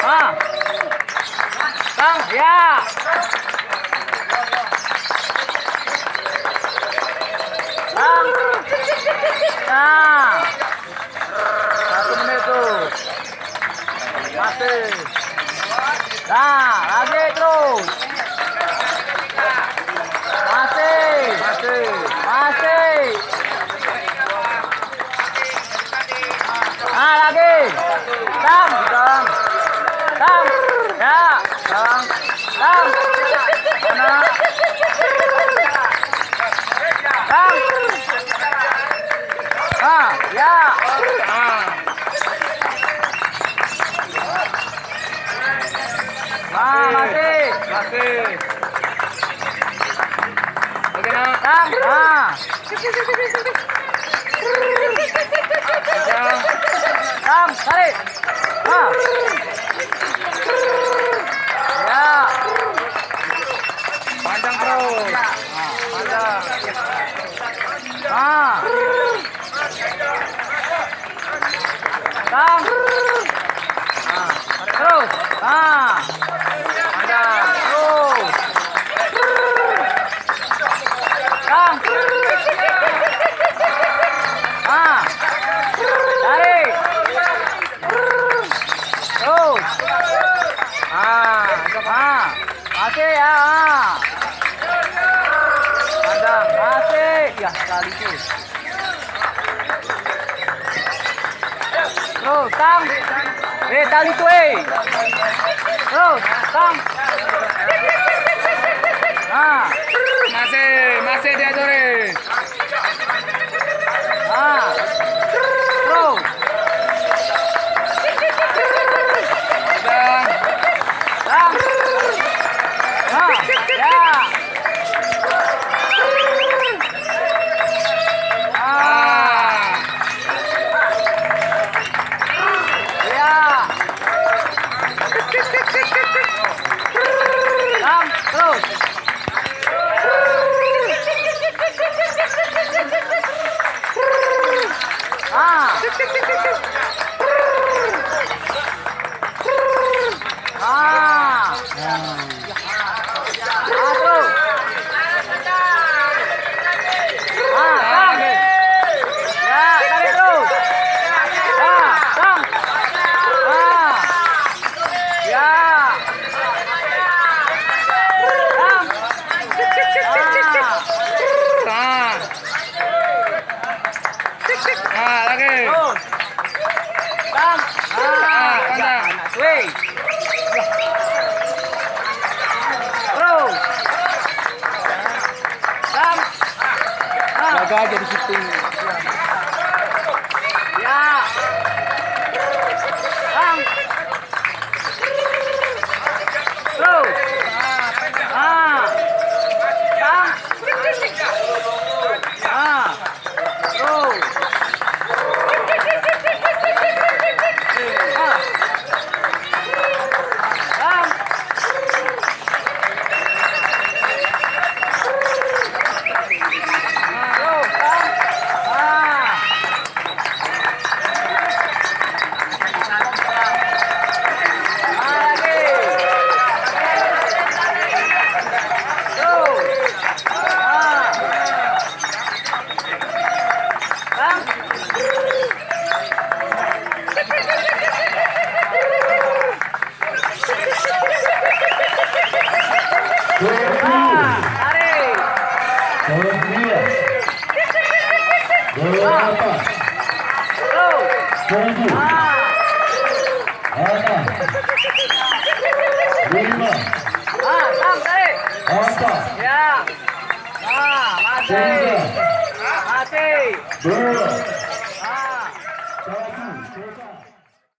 Ah. Bang, ya. Bang. Nah. 1 menit tuh. Masih. Nah, lagi terus. Masih. Ah, lagi. Tam. Ya. Tam. Mana? Tam. Ah, ya. Masih. Oke, nah. Tam. Ah. Tam, tarik. Ah. Ya. Panjang terus. Panjang. Ah. Tam. Ah. Terus. Ah. Panjang. Terus. Tam. Ah. Tarik. Terus. Ah. Masih ya. Ah. Panjang. Masih. Ya, sekali tuh. Terus, Tam. Tali tuh, Terus, Tam. Nah. Masih diajarin. Nah. Terus. Panjang. Tam. Nah. Ya. Ah. Ya. Tam. Terus. Ah. Ah. Terus. Ah, Tam. Ya, tarik terus. Ah, Tam. Ah. Ya. Tam. Ah. Lagi. Terus. Tam. Ah, Pandang. swing. Terus. Tam. Ah. Jaga aja di situ.